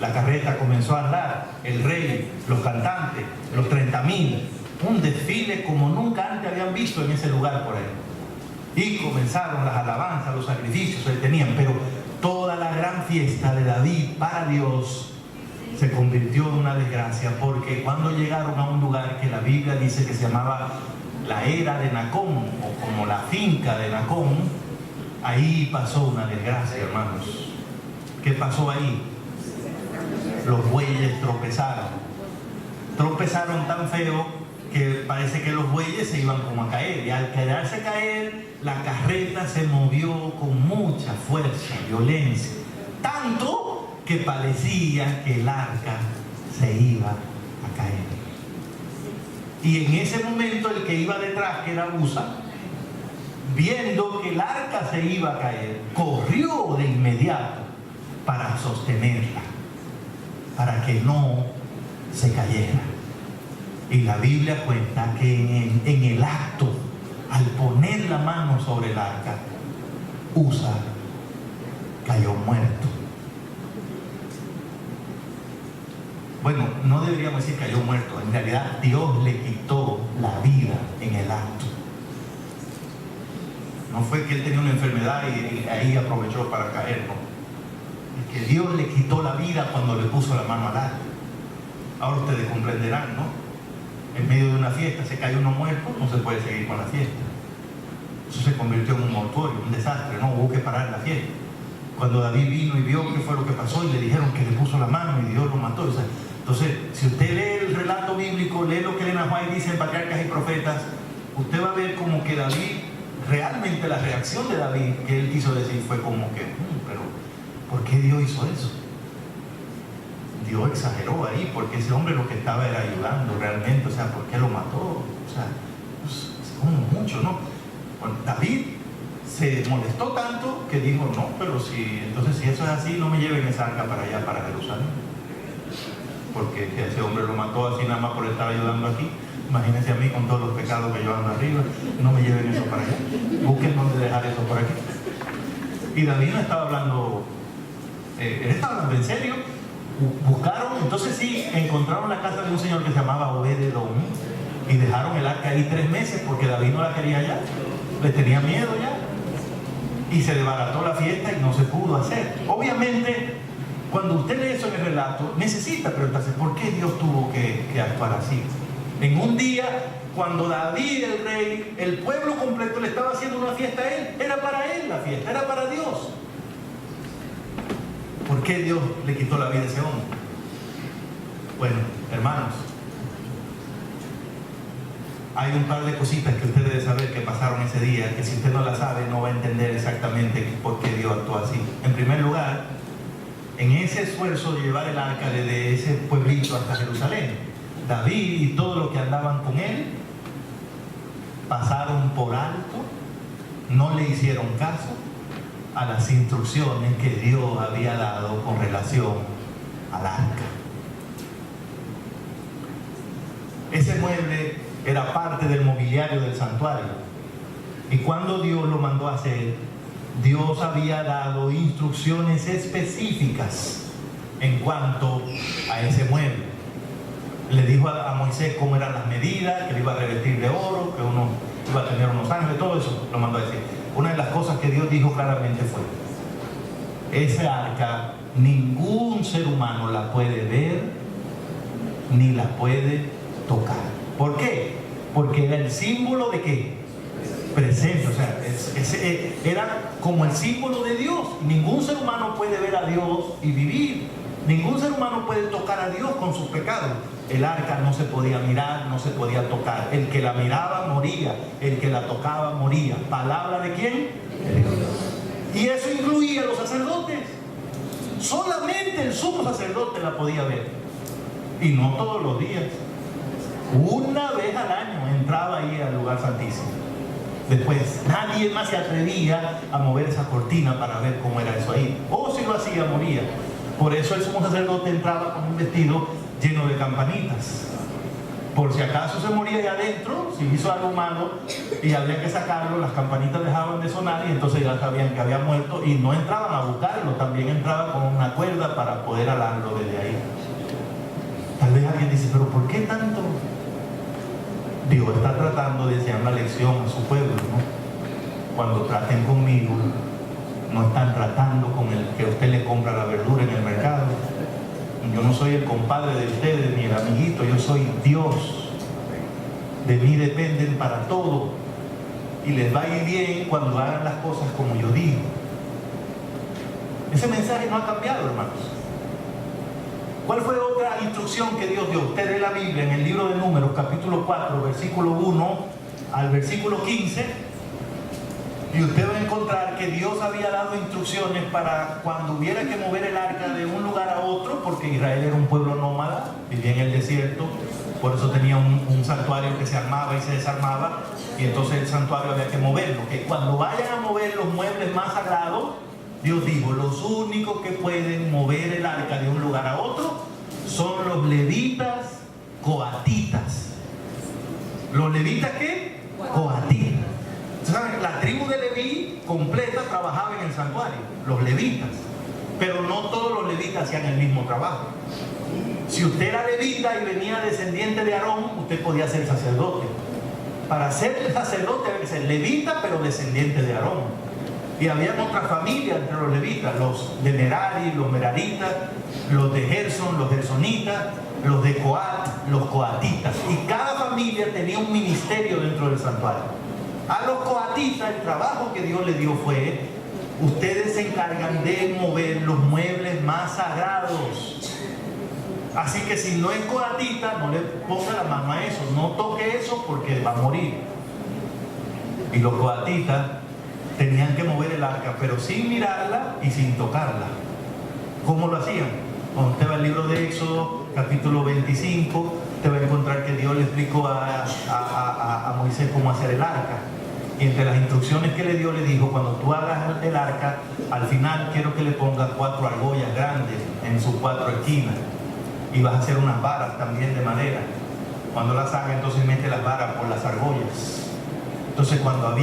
La carreta comenzó a andar, el rey, los cantantes, los 30,000, un desfile como nunca antes habían visto en ese lugar por ahí. Y comenzaron las alabanzas, los sacrificios que tenían, pero toda la gran fiesta de David para Dios se convirtió en una desgracia, porque cuando llegaron a un lugar que la Biblia dice que se llamaba la era de Nacón, o como la finca de Nacón, ahí pasó una desgracia, hermanos. ¿Qué pasó ahí? Los bueyes tropezaron tan feo que parece que los bueyes se iban como a caer, y al quedarse caer, la carreta se movió con mucha fuerza, violencia, tanto que parecía que el arca se iba a caer. Y en ese momento el que iba detrás, que era Usa, viendo que el arca se iba a caer, corrió de inmediato para sostenerla, para que no se cayera. Y la Biblia cuenta que en el acto, al poner la mano sobre el arca, Usa cayó muerto. Bueno, no deberíamos decir cayó muerto, en realidad Dios le quitó la vida en el acto. No fue que él tenía una enfermedad y ahí aprovechó para caer, no. Es que Dios le quitó la vida cuando le puso la mano al arca. Ahora ustedes comprenderán, ¿no? En medio de una fiesta se cae uno muerto, no se puede seguir con la fiesta. Eso se convirtió en un mortuorio, un desastre, no, hubo que parar la fiesta. Cuando David vino y vio qué fue lo que pasó y le dijeron que le puso la mano y Dios lo mató. O sea, entonces, si usted lee el relato bíblico, lee lo que Elena White dice en Patriarcas y Profetas, usted va a ver como que David, realmente la reacción de David que él quiso decir fue como que, pero ¿por qué Dios hizo eso? Dios exageró ahí, porque ese hombre lo que estaba era ayudando realmente, o sea, ¿por qué lo mató? O sea, pues, es como mucho, ¿no? Bueno, David se molestó tanto que dijo, no, pero si eso es así, no me lleven esa arca para allá, para Jerusalén. Porque si ese hombre lo mató así nada más por estar ayudando aquí, imagínense a mí con todos los pecados que yo ando arriba, no me lleven eso para allá. Busquen dónde dejar eso por aquí. Y David no estaba hablando, él estaba hablando en serio. Buscaron, entonces sí, encontraron la casa de un señor que se llamaba Obed-Edom y dejaron el arca ahí 3 meses porque David no la quería ya, le tenía miedo ya, y se desbarató la fiesta y no se pudo hacer. Obviamente, cuando usted lee eso en el relato, necesita preguntarse por qué Dios tuvo que actuar así. En un día, cuando David, el rey, el pueblo completo le estaba haciendo una fiesta a él, era para él la fiesta, era para Dios. ¿Por qué Dios le quitó la vida a ese hombre? Bueno, hermanos, hay un par de cositas que usted debe saber que pasaron ese día, que si usted no las sabe, no va a entender exactamente por qué Dios actuó así. En primer lugar, en ese esfuerzo de llevar el arca desde ese pueblito hasta Jerusalén, David y todos los que andaban con él pasaron por alto, no le hicieron caso a las instrucciones que Dios había dado con relación al arca. Ese mueble era parte del mobiliario del santuario, y cuando Dios lo mandó a hacer, Dios había dado instrucciones específicas en cuanto a ese mueble. Le dijo a Moisés cómo eran las medidas, que le iba a revestir de oro, que uno iba a tener unos ángeles, todo eso lo mandó a decir. Una de las cosas que Dios dijo claramente fue: ese arca ningún ser humano la puede ver ni la puede tocar. ¿Por qué? Porque era el símbolo de ¿qué? Presencia. O sea, era como el símbolo de Dios. Ningún ser humano puede ver a Dios y vivir. Ningún ser humano puede tocar a Dios con sus pecados. El arca no se podía mirar, no se podía tocar. El que la miraba moría, el que la tocaba moría. ¿Palabra de quién? De Dios. Y eso incluía a los sacerdotes. Solamente el sumo sacerdote la podía ver. Y no todos los días. Una vez al año entraba ahí al lugar santísimo. Después nadie más se atrevía a mover esa cortina para ver cómo era eso ahí. O si lo hacía, moría. Por eso el sumo sacerdote entraba con un vestido lleno de campanitas. Por si acaso se moría ahí adentro, si hizo algo malo y había que sacarlo, las campanitas dejaban de sonar y entonces ya sabían que había muerto y no entraban a buscarlo, también entraban con una cuerda para poder alarlo desde ahí. Tal vez alguien dice, pero ¿por qué tanto? Dios está tratando de enseñar una lección a su pueblo, ¿no? Cuando traten conmigo, no están tratando con el que usted le compra la verdura en el mercado. Yo no soy el compadre de ustedes ni el amiguito, yo soy Dios. De mí dependen para todo y les va a ir bien cuando hagan las cosas como yo digo. Ese mensaje no ha cambiado, hermanos. ¿Cuál fue otra instrucción que Dios dio? Usted lee la Biblia en el libro de Números, capítulo 4, versículo 1 al versículo 15, y usted va a encontrar que Dios había dado instrucciones para cuando hubiera que mover el arca de un lugar a otro, porque Israel era un pueblo nómada, vivía en el desierto, por eso tenía un santuario que se armaba y se desarmaba, y entonces el santuario había que moverlo, que cuando vayan a mover los muebles más sagrados, Dios dijo, los únicos que pueden mover el arca de un lugar a otro son los levitas coatitas. ¿Los levitas qué? Coatitas. ¿Saben? La tribu de Leví completa trabajaba en el santuario, los levitas. Pero no todos los levitas hacían el mismo trabajo. Si usted era levita y venía descendiente de Aarón, usted podía ser sacerdote. Para ser sacerdote había que ser levita, pero descendiente de Aarón. Y había otras familias entre los levitas, los de Merari, los meraritas, los de Gerson, los gersonitas, los de Coat, los coatitas. Y cada familia tenía un ministerio dentro del santuario. A los coatitas el trabajo que Dios les dio fue, ustedes se encargan de mover los muebles más sagrados. Así que si no es coatita, no le ponga la mano a eso, no toque eso porque va a morir. Y los coatitas tenían que mover el arca, pero sin mirarla y sin tocarla. ¿Cómo lo hacían? Cuando usted va al libro de Éxodo, capítulo 25, te va a encontrar que Dios le explicó a Moisés cómo hacer el arca. Y entre las instrucciones que le dio, le dijo, cuando tú hagas el arca, al final quiero que le pongas 4 argollas grandes en sus 4 esquinas. Y vas a hacer unas varas también de madera. Cuando las haga, entonces mete las varas por las argollas. Entonces cuando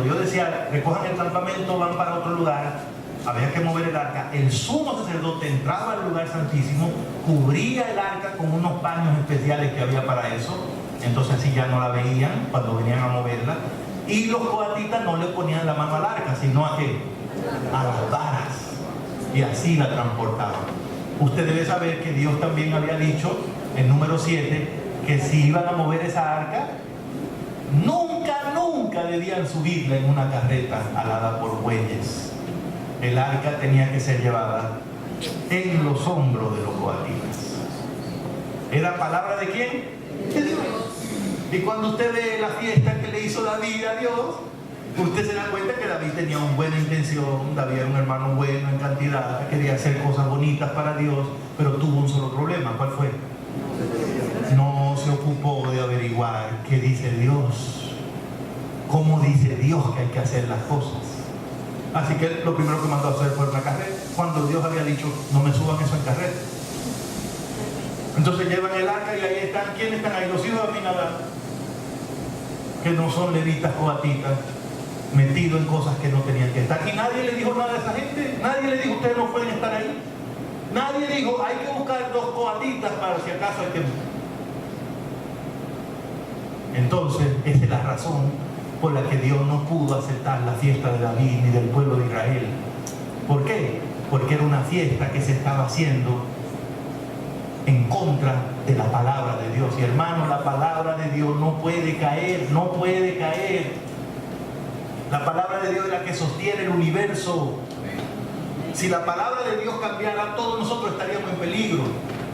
Dios decía, recojan el campamento, van para otro lugar, había que mover el arca. El sumo sacerdote entraba al lugar santísimo, cubría el arca con unos paños especiales que había para eso. Entonces así ya no la veían cuando venían a moverla. Y los coatitas no le ponían la mano al arca, sino ¿a qué? A las varas. Y así la transportaban. Usted debe saber que Dios también había dicho en número 7 que si iban a mover esa arca, nunca debían subirla en una carreta alada por bueyes. El arca tenía que ser llevada en los hombros de los coatitas. ¿Era palabra de quién? De Dios. Y cuando usted ve la fiesta que le hizo David a Dios, usted se da cuenta que David tenía una buena intención. David era un hermano bueno en cantidad, quería hacer cosas bonitas para Dios, pero tuvo un solo problema. ¿Cuál fue? No se ocupó de averiguar qué dice Dios, cómo dice Dios que hay que hacer las cosas. Así que lo primero que mandó a hacer fue una carreta, cuando Dios había dicho, no me suban eso en carreta. Entonces llevan el arca y ahí están. ¿Quiénes están ahí? Los hijos de Aminadab, que no son levitas coatitas, metidos en cosas que no tenían que estar. Y nadie le dijo nada a esa gente. Nadie le dijo, ustedes no pueden estar ahí. Nadie dijo, hay que buscar 2 coatitas para si acaso hay que... Entonces, esa es la razón por la que Dios no pudo aceptar la fiesta de David ni del pueblo de Israel. ¿Por qué? Porque era una fiesta que se estaba haciendo en contra de la palabra de Dios. Y hermano, la palabra de Dios no puede caer, no puede caer. La palabra de Dios es la que sostiene el universo. Si la palabra de Dios cambiara, todos nosotros estaríamos en peligro.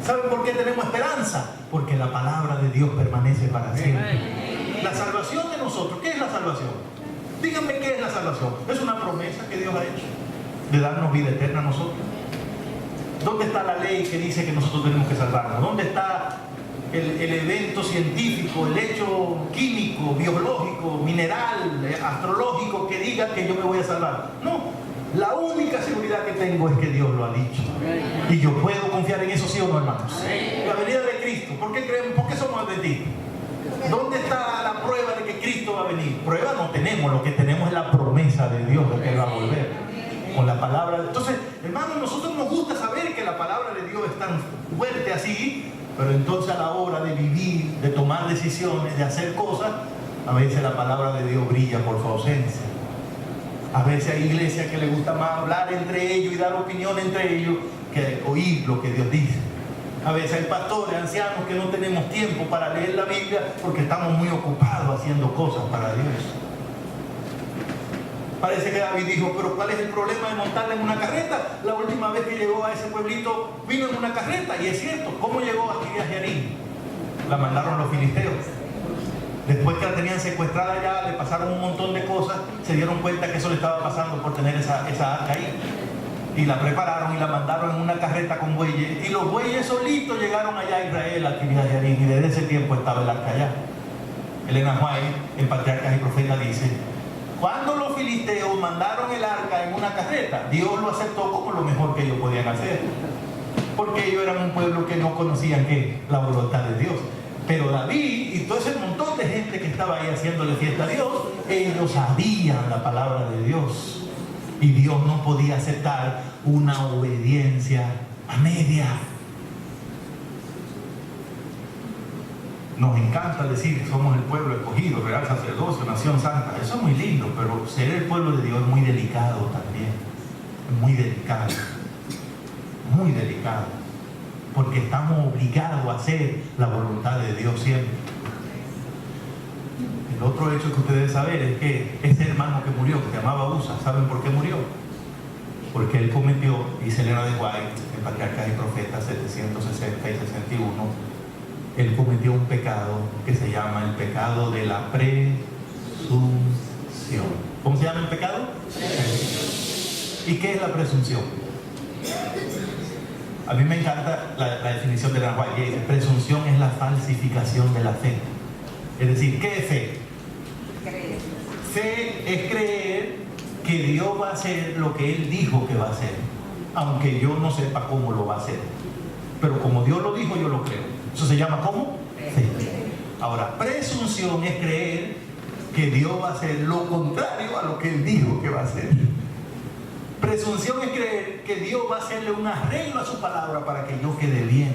¿Saben por qué tenemos esperanza? Porque la palabra de Dios permanece para siempre. La salvación de nosotros, ¿qué es la salvación? Díganme qué es la salvación. Es una promesa que Dios ha hecho de darnos vida eterna a nosotros. ¿Dónde está la ley que dice que nosotros tenemos que salvarnos? ¿Dónde está el evento científico, el hecho químico, biológico, mineral, astrológico que diga que yo me voy a salvar? No. La única seguridad que tengo es que Dios lo ha dicho. Y yo puedo confiar en eso, ¿sí o no, hermanos? La venida de Cristo. ¿Por qué creemos? ¿Por qué somos adventistas? ¿Dónde está la prueba de que Cristo va a venir? Prueba no tenemos, lo que tenemos es la promesa de Dios de que Él va a volver. Con la palabra. Entonces, hermanos, nosotros nos gusta saber que la palabra de Dios es tan fuerte así, pero entonces a la hora de vivir, de tomar decisiones, de hacer cosas, a veces la palabra de Dios brilla por su ausencia. A veces hay iglesias que les gusta más hablar entre ellos y dar opinión entre ellos que oír lo que Dios dice. A veces hay pastores, ancianos que no tenemos tiempo para leer la Biblia porque estamos muy ocupados haciendo cosas para Dios. Parece que David dijo, pero ¿cuál es el problema de montarla en una carreta? La última vez que llegó a ese pueblito vino en una carreta, y es cierto. ¿Cómo llegó a Kiriat Jearim? La mandaron los filisteos. Después que la tenían secuestrada ya, le pasaron un montón de cosas, se dieron cuenta que eso le estaba pasando por tener esa arca ahí. Y la prepararon y la mandaron en una carreta con bueyes. Y los bueyes solitos llegaron allá a Israel, a Kiriat Jearim, y desde ese tiempo estaba el arca allá. Elena White, en Patriarcas y Profetas, dice: cuando los filisteos mandaron el arca en una carreta, Dios lo aceptó como lo mejor que ellos podían hacer, porque ellos eran un pueblo que no conocían ¿qué? La voluntad de Dios. Pero David y todo ese montón de gente que estaba ahí haciéndole fiesta a Dios, ellos sabían la palabra de Dios, y Dios no podía aceptar una obediencia a media. Nos encanta decir que somos el pueblo escogido, real sacerdocio, nación santa. Eso es muy lindo, pero ser el pueblo de Dios es muy delicado también. Es muy delicado. Muy delicado. Porque estamos obligados a hacer la voluntad de Dios siempre. El otro hecho que ustedes deben saber es que ese hermano que murió, que se llamaba Usa, ¿saben por qué murió? Porque él cometió, dice Elena de White, en Patriarcas y Profetas 760 y 61, él cometió un pecado que se llama el pecado de la presunción. ¿Cómo se llama el pecado? ¿Y qué es la presunción? A mí me encanta la definición de la White. Presunción es la falsificación de la fe. Es decir, ¿qué es fe? Fe es creer que Dios va a hacer lo que Él dijo que va a hacer, aunque yo no sepa cómo lo va a hacer. Pero como Dios lo dijo, yo lo creo. Eso se llama ¿cómo? Fe. Ahora, presunción es creer que Dios va a hacer lo contrario a lo que Él dijo que va a hacer. Presunción es creer que Dios va a hacerle un arreglo a su palabra para que yo quede bien.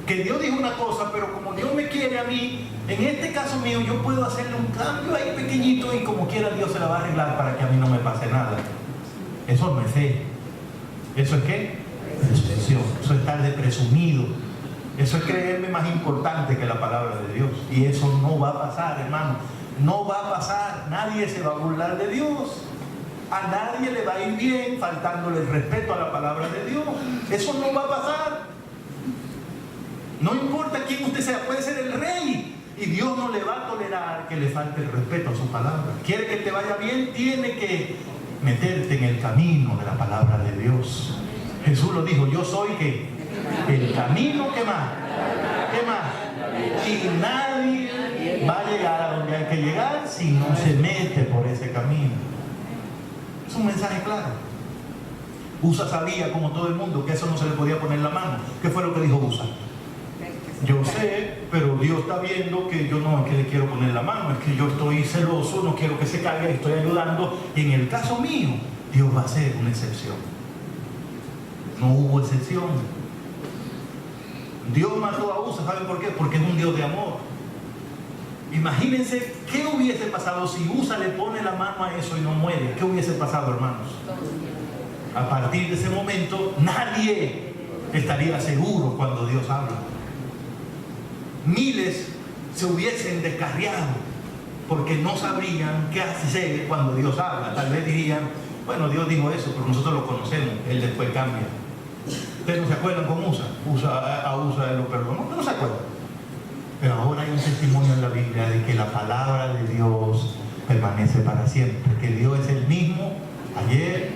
Que Dios dijo una cosa, pero como Dios me quiere a mí, en este caso mío, yo puedo hacerle un cambio ahí pequeñito y como quiera Dios se la va a arreglar para que a mí no me pase nada. Eso no es fe. ¿Eso es qué? Presunción. Eso es estar de presumido. Eso es creerme más importante que la palabra de Dios. Y eso no va a pasar, hermano. No va a pasar. Nadie se va a burlar de Dios. A nadie le va a ir bien faltándole el respeto a la palabra de Dios. Eso no va a pasar. No importa quién usted sea, puede ser el rey, y Dios no le va a tolerar que le falte el respeto a su palabra. Quiere que te vaya bien, tiene que meterte en el camino de la palabra de Dios. Jesús lo dijo: yo soy ¿qué? El camino. ¿Qué más? ¿Qué más? Y nadie va a llegar a donde hay que llegar si no se mete por ese camino. Es un mensaje claro. Usa sabía, como todo el mundo, que eso no se le podía poner la mano. ¿Qué fue lo que dijo Usa? Yo sé, pero Dios está viendo que yo no es que le quiero poner la mano, es que yo estoy celoso, no quiero que se caiga y estoy ayudando. Y en el caso mío, Dios va a hacer una excepción. No hubo excepción. Dios mató a Usa, ¿saben por qué? Porque es un Dios de amor. Imagínense qué hubiese pasado si Usa le pone la mano a eso y no muere. ¿Qué hubiese pasado, hermanos? A partir de ese momento, nadie estaría seguro cuando Dios habla. Miles se hubiesen descarriado porque no sabrían qué hacer cuando Dios habla. Tal vez dirían: bueno, Dios dijo eso, pero nosotros lo conocemos, Él después cambia. ¿Ustedes no se acuerdan con Usa? A Usa Él lo perdonó. ¿Ustedes no se acuerdan? Pero ahora hay un testimonio en la Biblia de que la palabra de Dios permanece para siempre, que Dios es el mismo ayer.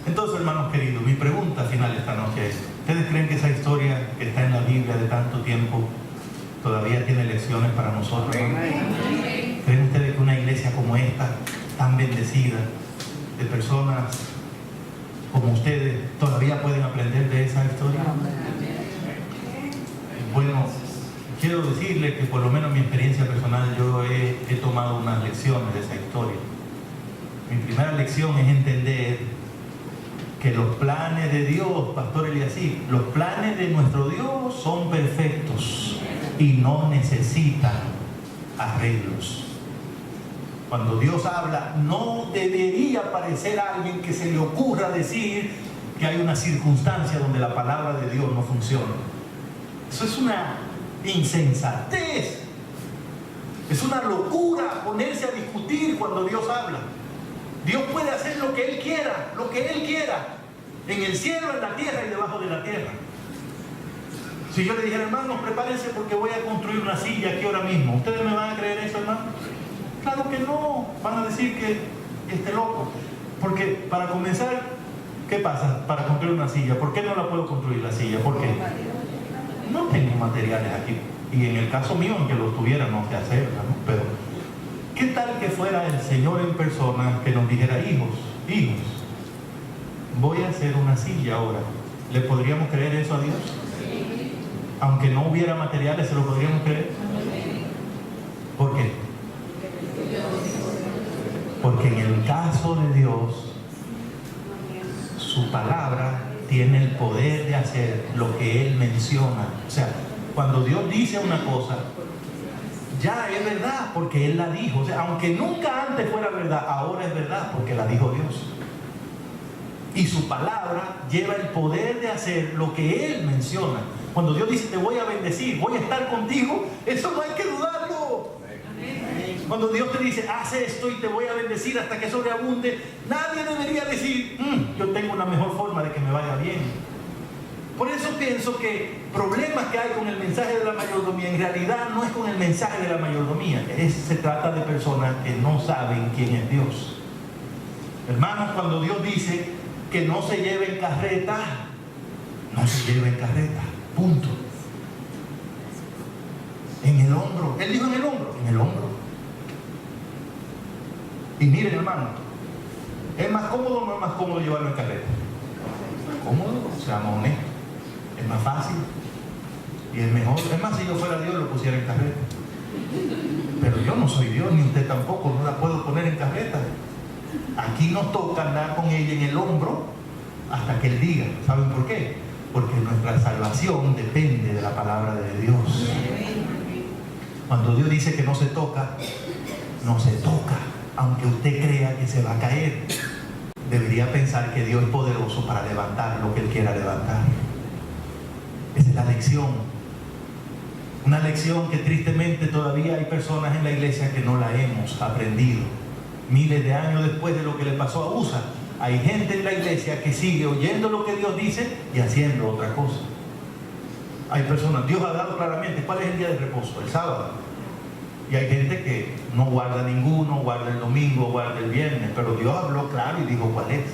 Entonces, hermanos queridos, mi pregunta final esta noche es: ¿ustedes creen que esa historia que está en la Biblia de tanto tiempo todavía tiene lecciones para nosotros? ¿Creen ustedes que una iglesia como esta, tan bendecida, de personas como ustedes, todavía pueden aprender de esa historia? Bueno, quiero decirles que por lo menos en mi experiencia personal yo he tomado unas lecciones de esa historia. Mi primera lección es entender que los planes de Dios, Pastor Eliasí, los planes de nuestro Dios son perfectos y no necesitan arreglos. Cuando Dios habla, no debería parecer a alguien que se le ocurra decir que hay una circunstancia donde la palabra de Dios no funciona. Eso es una insensatez. Es una locura ponerse a discutir cuando Dios habla. Dios puede hacer lo que Él quiera, en el cielo, en la tierra y debajo de la tierra. Si yo le dijera, hermanos, prepárense porque voy a construir una silla aquí ahora mismo, ¿ustedes me van a creer eso, hermano? Claro que no, van a decir que esté loco. Porque para comenzar, ¿qué pasa para construir una silla? ¿Por qué no la puedo construir la silla? Porque no tengo materiales aquí. Y en el caso mío, aunque lo tuviera, no sé hacerla, ¿no? Pero, ¿qué tal que fuera el Señor en persona que nos dijera, hijos, voy a hacer una silla ahora? ¿Le podríamos creer eso a Dios? Aunque no hubiera materiales, ¿se lo podríamos creer? ¿Por qué? Porque en el caso de Dios, su palabra tiene el poder de hacer lo que Él menciona. O sea, cuando Dios dice una cosa, ya es verdad porque Él la dijo. O sea, aunque nunca antes fuera verdad, ahora es verdad porque la dijo Dios. Y su palabra lleva el poder de hacer lo que Él menciona. Cuando Dios dice, te voy a bendecir, voy a estar contigo, eso no hay que dudarlo. Cuando Dios te dice, haz esto y te voy a bendecir hasta que sobreabunde, nadie debería decir, yo tengo una mejor forma de que me vaya bien. Por eso pienso que problemas que hay con el mensaje de la mayordomía, en realidad no es con el mensaje de la mayordomía, se trata de personas que no saben quién es Dios. Hermanos, cuando Dios dice que no se lleve en carreta, no se lleve en carreta, punto. En el hombro, Él dijo en el hombro. Y miren, hermano, ¿es más cómodo o no es más cómodo llevarlo en carreta? ¿Es cómodo? Seamos honestos. Es más fácil y es mejor. Es más, si yo fuera Dios lo pusiera en carreta. Pero yo no soy Dios, ni usted tampoco, no la puedo poner en carreta. Aquí nos toca andar con ella en el hombro hasta que Él diga. ¿Saben por qué? Porque nuestra salvación depende de la palabra de Dios. Cuando Dios dice que no se toca, no se toca. Aunque usted crea que se va a caer, debería pensar que Dios es poderoso para levantar lo que Él quiera levantar. Esa es la lección. Una lección que tristemente todavía hay personas en la iglesia que no la hemos aprendido. Miles de años después de lo que le pasó a Usa, hay gente en la iglesia que sigue oyendo lo que Dios dice y haciendo otra cosa. Hay personas, Dios ha dado claramente cuál es el día de reposo, el sábado. Y hay gente que no guarda ninguno, guarda el domingo, guarda el viernes, pero Dios habló claro y dijo cuál es.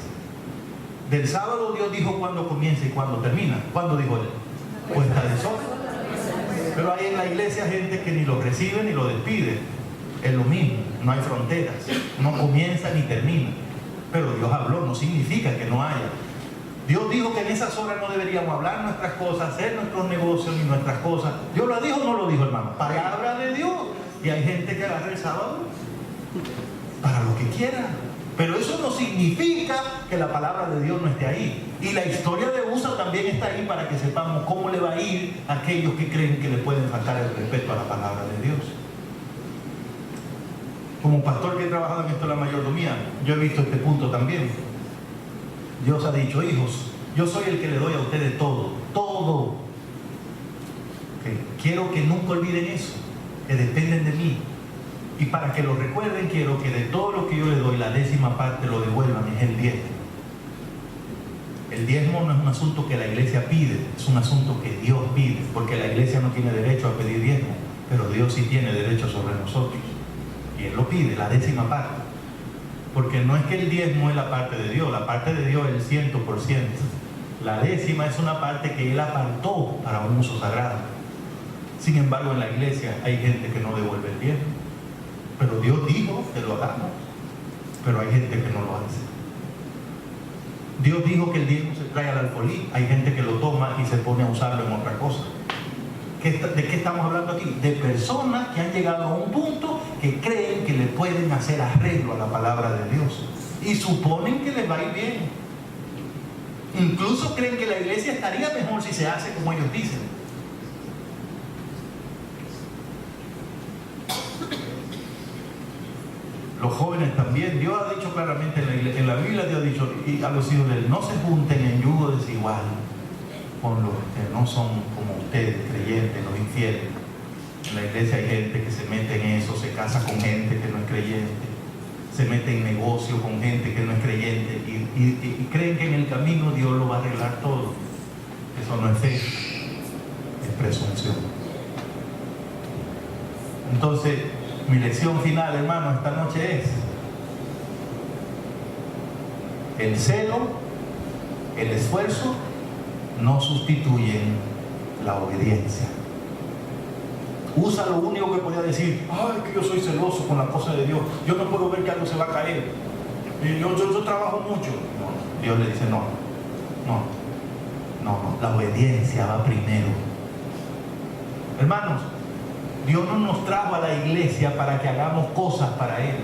Del sábado Dios dijo cuándo comienza y cuándo termina. ¿Cuándo dijo Él? Puesta de sol. Pero hay en la iglesia gente que ni lo recibe ni lo despide. Es lo mismo, no hay fronteras, no comienza ni termina. Pero Dios habló, no significa que no haya. Dios dijo que en esas horas no deberíamos hablar nuestras cosas, hacer nuestros negocios ni nuestras cosas. ¿Dios lo dijo o no lo dijo, hermano? Palabra de Dios. Y hay gente que agarra el sábado para lo que quiera. Pero eso no significa que la palabra de Dios no esté ahí. Y la historia de Usa también está ahí para que sepamos cómo le va a ir a aquellos que creen que le pueden faltar el respeto a la palabra de Dios. Como pastor que he trabajado en esto de la mayordomía, yo he visto este punto también. Dios ha dicho, hijos, yo soy el que le doy a ustedes todo. Quiero que nunca olviden eso, que dependen de mí. Y para que lo recuerden, quiero que de todo lo que yo les doy, la 10ª parte lo devuelvan, es el diezmo. El diezmo no es un asunto que la iglesia pide, es un asunto que Dios pide, porque la iglesia no tiene derecho a pedir diezmo, pero Dios sí tiene derecho sobre nosotros. Y Él lo pide, la 10ª parte. Porque no es que el diezmo es la parte de Dios, la parte de Dios es el 100%. La 10ª es una parte que Él apartó para un uso sagrado. Sin embargo, en la iglesia hay gente que no devuelve el diezmo. Pero Dios dijo que lo hagamos, pero hay gente que no lo hace. Dios dijo que el diezmo se trae al alfolí, hay gente que lo toma y se pone a usarlo en otra cosa. ¿De qué estamos hablando aquí? De personas que han llegado a un punto que creen que le pueden hacer arreglo a la palabra de Dios y suponen que les va a ir bien. Incluso creen que la iglesia estaría mejor si se hace como ellos dicen. Los jóvenes también, Dios ha dicho claramente en la Biblia, Dios ha dicho a los hijos de Él, no se junten en yugo desigual con los que no son como ustedes, creyentes, los infieles. En la iglesia hay gente que se mete en eso, se casa con gente que no es creyente, se mete en negocio con gente que no es creyente y creen que en el camino Dios lo va a arreglar todo. Eso no es fe, es presunción. Entonces, mi lección final, hermano, esta noche es: el celo, el esfuerzo no sustituyen la obediencia. Usa lo único que podía decir: ay, que yo soy celoso con la cosa de Dios, yo no puedo ver que algo se va a caer, yo trabajo mucho. No, Dios le dice: no, la obediencia va primero. Hermanos, Dios no nos trajo a la iglesia para que hagamos cosas para Él.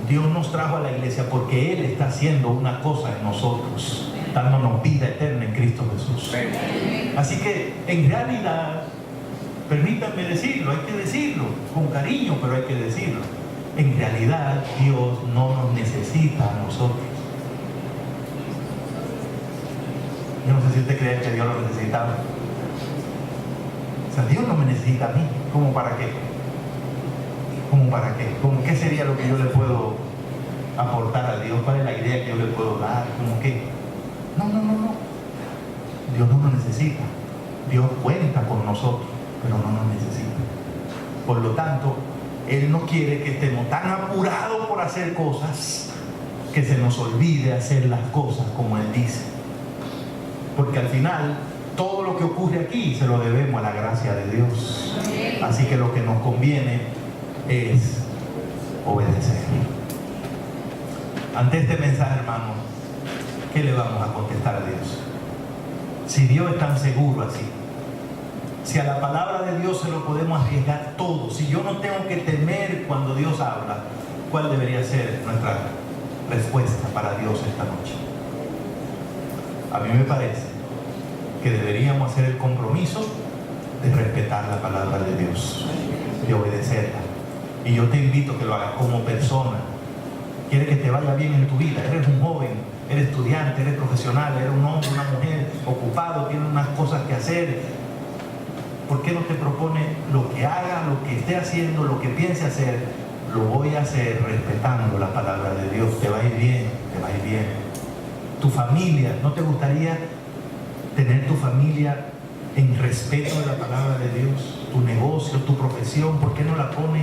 Dios nos trajo a la iglesia porque Él está haciendo una cosa en nosotros, dándonos vida eterna en Cristo Jesús. Así que, en realidad, permítanme decirlo, hay que decirlo con cariño, pero hay que decirlo. En realidad, Dios no nos necesita a nosotros. Yo no sé si usted cree que Dios lo necesitaba. O sea, Dios no me necesita a mí. ¿Cómo para qué? ¿Cómo para qué? ¿Cómo qué sería lo que yo le puedo aportar a Dios? ¿Cuál es la idea que yo le puedo dar? ¿Cómo qué? No. Dios no nos necesita. Dios cuenta con nosotros, pero no nos necesita. Por lo tanto, Él no quiere que estemos tan apurados por hacer cosas que se nos olvide hacer las cosas como Él dice. Porque al final, todo lo que ocurre aquí se lo debemos a la gracia de Dios. Así que lo que nos conviene es obedecer. Ante este mensaje, hermano, ¿qué le vamos a contestar a Dios? Si Dios es tan seguro así, si a la palabra de Dios se lo podemos arriesgar todo, si yo no tengo que temer cuando Dios habla, ¿cuál debería ser nuestra respuesta para Dios esta noche? A mí me parece que deberíamos hacer el compromiso de respetar la palabra de Dios, de obedecerla. Y yo te invito a que lo hagas como persona. Quieres que te vaya bien en tu vida, eres un joven, eres estudiante, eres profesional, eres un hombre, una mujer ocupado, tienes unas cosas que hacer. ¿Por qué no te propone lo que haga, lo que esté haciendo, lo que piense hacer? Lo voy a hacer respetando la palabra de Dios. Te va a ir bien, te va a ir bien. Tu familia, ¿no te gustaría tener tu familia en respeto de la palabra de Dios? Tu negocio, tu profesión, ¿por qué no la pones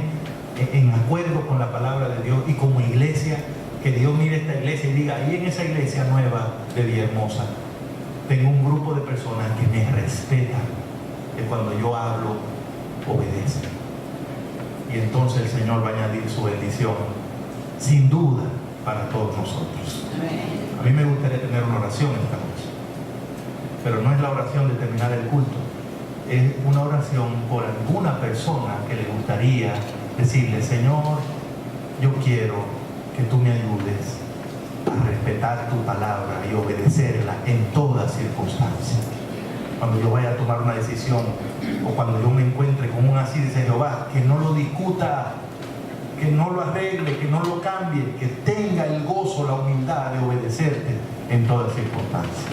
en acuerdo con la palabra de Dios? Y como iglesia, que Dios mire esta iglesia y diga: ahí en esa iglesia nueva de Villahermosa tengo un grupo de personas que me respetan, que cuando yo hablo obedecen. Y entonces el Señor va a añadir su bendición, sin duda, para todos nosotros. A mí me gustaría tener una oración esta noche, pero no es la oración de terminar el culto, es una oración por alguna persona que le gustaría decirle: Señor, yo quiero que tú me ayudes a respetar tu palabra y obedecerla en toda circunstancia. Cuando yo vaya a tomar una decisión, o cuando yo me encuentre con un así, dice Jehová, que no lo discuta, que no lo arregle, que no lo cambie, que tenga el gozo, la humildad de obedecerte en toda circunstancia.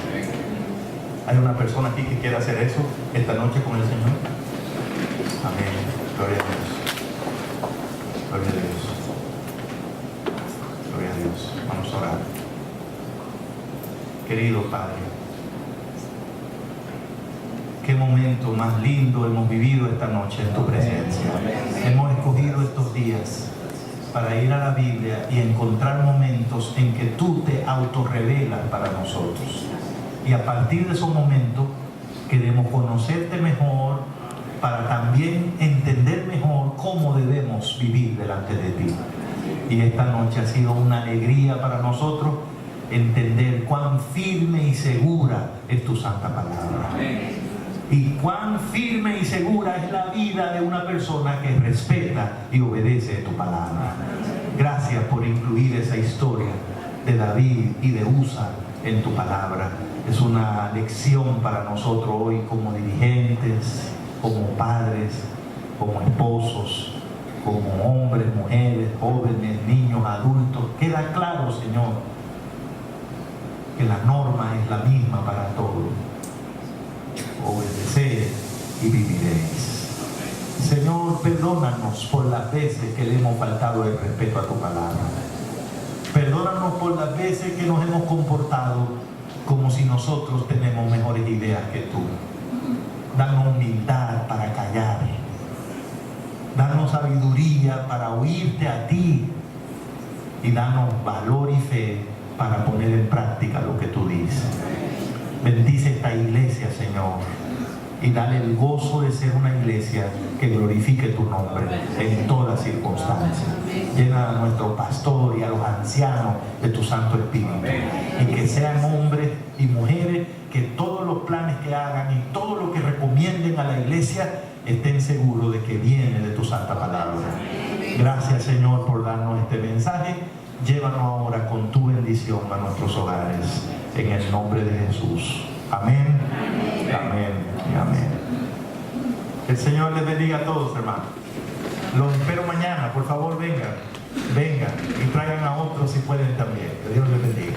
¿Hay una persona aquí que quiera hacer eso esta noche con el Señor? Amén. Gloria a Dios. Gloria a Dios. Gloria a Dios. Vamos a orar. Querido Padre, qué momento más lindo hemos vivido esta noche en tu presencia. Hemos escogido estos días para ir a la Biblia y encontrar momentos en que tú te autorrevelas para nosotros. Y a partir de esos momentos queremos conocerte mejor, para también entender mejor cómo debemos vivir delante de ti. Y esta noche ha sido una alegría para nosotros entender cuán firme y segura es tu santa palabra. Y cuán firme y segura es la vida de una persona que respeta y obedece tu palabra. Gracias por incluir esa historia de David y de Usa en tu palabra. Es una lección para nosotros hoy como dirigentes, como padres, como esposos, como hombres, mujeres, jóvenes, niños, adultos. Queda claro, Señor, que la norma es la misma para todos. Obedecer y viviréis. Señor, perdónanos por las veces que le hemos faltado el respeto a tu palabra. Perdónanos por las veces que nos hemos comportado como si nosotros tenemos mejores ideas que tú. Danos humildad para callar. Danos sabiduría para oírte a ti. Y danos valor y fe para poner en práctica lo que tú dices. Bendice esta iglesia, Señor, y dale el gozo de ser una iglesia que glorifique tu nombre en todas circunstancias. Llena a nuestro pastor y a los ancianos de tu Santo Espíritu, y que sean hombres y mujeres que todos los planes que hagan y todo lo que recomienden a la iglesia estén seguros de que viene de tu santa palabra. Gracias, Señor, por darnos este mensaje. Llévanos ahora con tu bendición a nuestros hogares, en el nombre de Jesús. Amén, amén y amén. El Señor les bendiga a todos, hermanos. Los espero mañana. Por favor, vengan y traigan a otros si pueden también. Que Dios les bendiga.